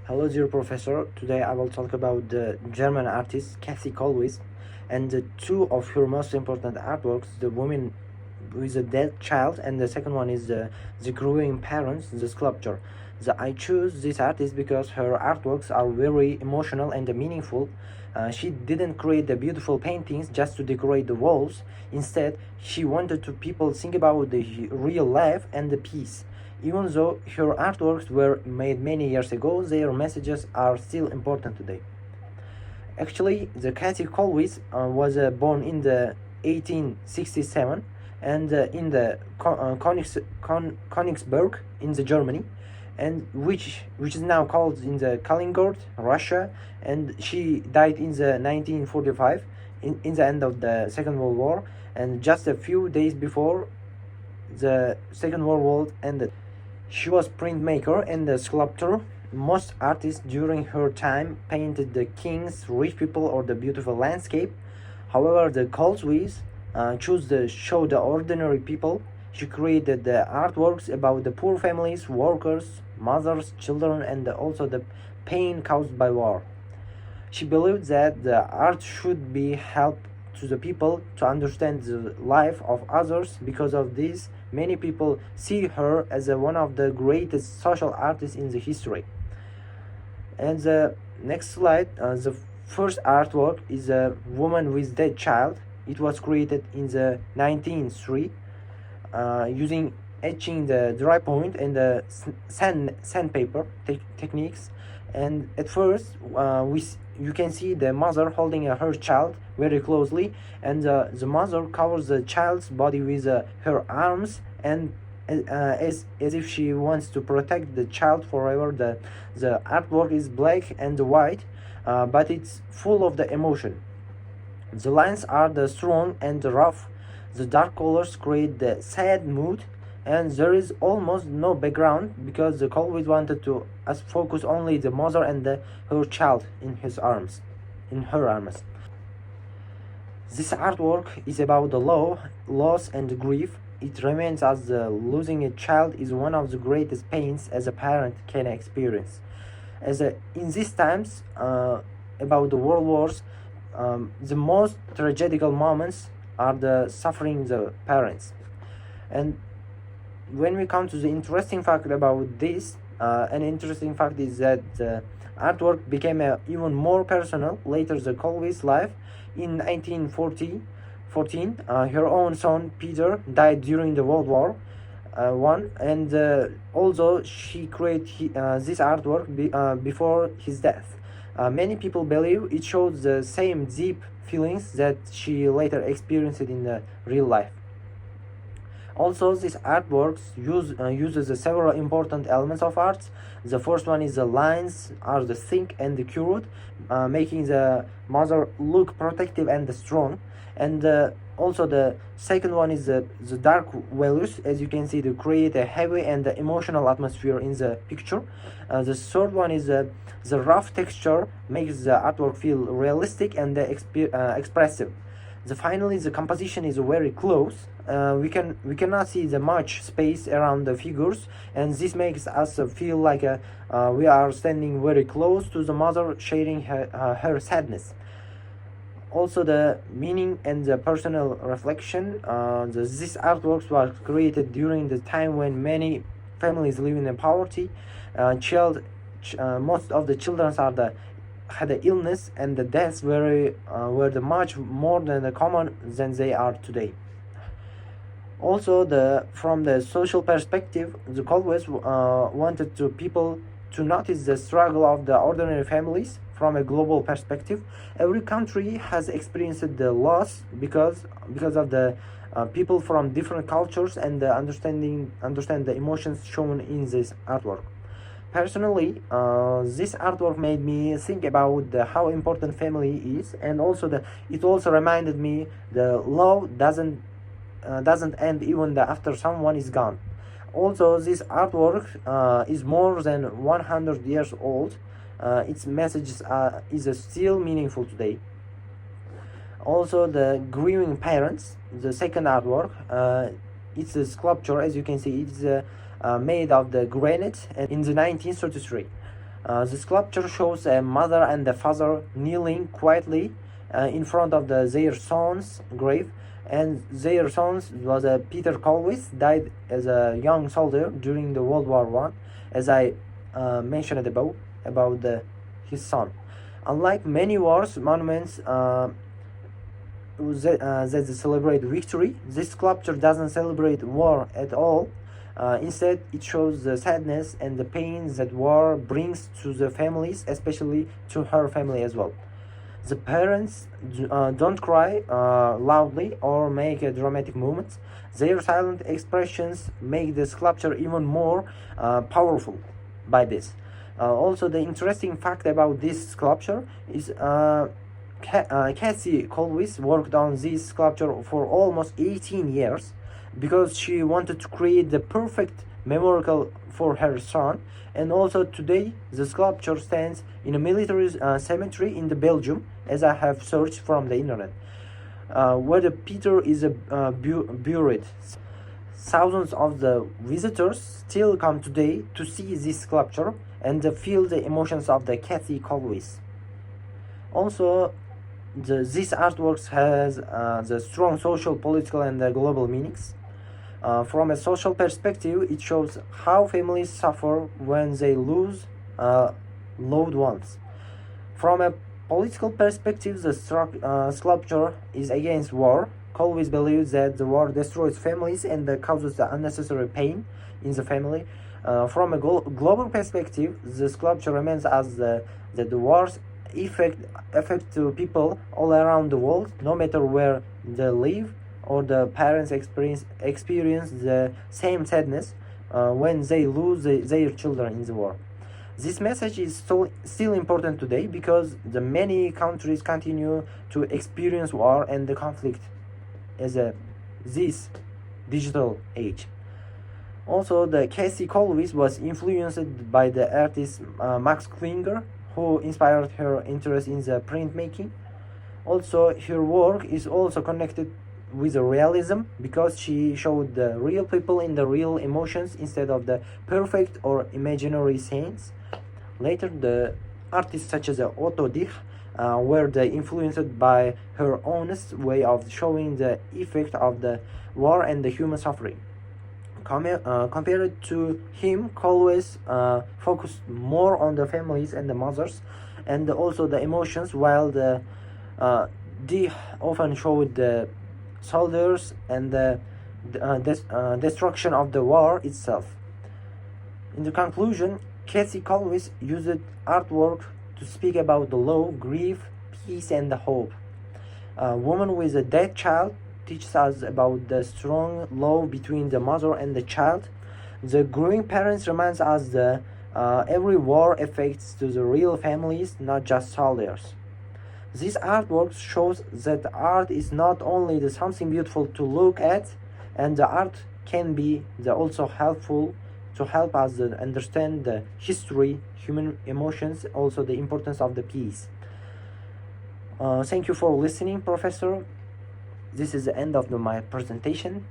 Hello, dear professor. Today I will talk about the German artist Kathy Kollwitz and the two of her most important artworks, The Woman with a Dead Child, and the second one is the Growing Parents, the sculpture. I choose this artist because her artworks are very emotional and meaningful. She didn't create the beautiful paintings just to decorate the walls. Instead, she wanted to people think about the real life and the peace. Even though her artworks were made many years ago, their messages are still important today. Actually, the Kathy Kollwitz was born in the 1867 and in the Königsberg in the Germany, and which is now called in the Kaliningrad, Russia, and she died in the 1945 in the end of the Second World War, and just a few days before the Second World War ended. She was printmaker and a sculptor. Most artists during her time painted the kings, rich people, or the beautiful landscape. However, the Kollwitz chose to show the ordinary people. She created the artworks about the poor families, workers, mothers, children, and also the pain caused by war. She believed that the art should be help to the people to understand the life of others. Because of this, many people see her as one of the greatest social artists in the history. And the next slide, the first artwork is A Woman with Dead Child. It was created in the 1903 using etching, the dry point, and the sandpaper techniques. And at first, you can see the mother holding her child very closely, and the mother covers the child's body with her arms, and as if she wants to protect the child forever. The artwork is black and white, but it's full of the emotion. The lines are the strong and rough. The dark colors create the sad mood, and there is almost no background because the Kollwitz wanted to focus only the mother and her child in her arms. This artwork is about the loss and grief. It reminds us that losing a child is one of the greatest pains as a parent can experience. In these times about the world wars, the most tragical moments are the suffering the parents. And when we come to the interesting fact about this, an interesting fact is that the artwork became even more personal later the Kollwitz life. In 1914, her own son Peter died during the World War I, and although she created this artwork before his death, many people believe it shows the same deep feelings that she later experienced in the real life. Also, this artwork uses several important elements of art. The first one is the lines are the thick and accurate, making the mother look protective and strong. And also the second one is the dark values, as you can see, to create a heavy and emotional atmosphere in the picture. The third one is the rough texture, makes the artwork feel realistic and expressive. Finally, the composition is very close. We cannot see the much space around the figures, and this makes us feel like we are standing very close to the mother, sharing her sadness. Also, the meaning and the personal reflection. This artworks was created during the time when many families live in poverty. Most of the children had the illness, and the deaths were the much more than common than they are today. Also, from the social perspective, the Kollwitz wanted people to notice the struggle of the ordinary families from a global perspective. Every country has experienced the loss because of the people from different cultures, and understand the emotions shown in this artwork. Personally, this artwork made me think about how important family is, and also it also reminded me the love doesn't end even after someone is gone. Also, this artwork is more than 100 years old. Its message is still meaningful today. Also, the Grieving Parents, the second artwork, it's a sculpture. As you can see, it's made of the granite in the 1933. The sculpture shows a mother and a father kneeling quietly in front of their son's grave, and their son was Peter Colwys, died as a young soldier during the World War One, as I mentioned above about his son. Unlike many wars monuments that celebrate victory, this sculpture doesn't celebrate war at all. Instead, it shows the sadness and the pain that war brings to the families, especially to her family as well. The parents don't cry loudly or make a dramatic movements. Their silent expressions make the sculpture even more powerful by this. Also, the interesting fact about this sculpture is Cassie Colwys worked on this sculpture for almost 18 years because she wanted to create the perfect memorial for her son. And also today the sculpture stands in a military cemetery in the Belgium, as I have searched from the internet, where the Peter is buried. Thousands of the visitors still come today to see this sculpture and feel the emotions of the Cassie Colwys. Also, this artwork has the strong social, political, and global meanings. From a social perspective, it shows how families suffer when they lose loved ones. From a political perspective, the sculpture is against war. Colwys believes that the war destroys families and causes the unnecessary pain in the family. From a global perspective, the sculpture reminds us that the wars affect to people all around the world, no matter where they live, or the parents experience the same sadness when they lose their children in the war. This message is still important today because the many countries continue to experience war and the conflict as this digital age. Also, the Cassie Colwys was influenced by the artist Max Klinger, who inspired her interest in the printmaking. Also, her work is also connected with the realism because she showed the real people in the real emotions instead of the perfect or imaginary scenes. Later, the artists such as Otto Dich were influenced by her honest way of showing the effect of the war and the human suffering. Compared to him, Colwys focused more on the families and the mothers and also the emotions, while the Dich often showed the soldiers and the destruction of the war itself. In the conclusion, Cassie Colwys used artwork to speak about the love, grief, peace, and the hope. A woman with a dead child teaches us about the strong love between the mother and the child. The grieving parents reminds us that every war affects to the real families, not just soldiers. This artwork shows that art is not only something beautiful to look at, and the art can be also helpful to help us understand the history, human emotions, also the importance of the peace. Thank you for listening, Professor. This is the end of my presentation.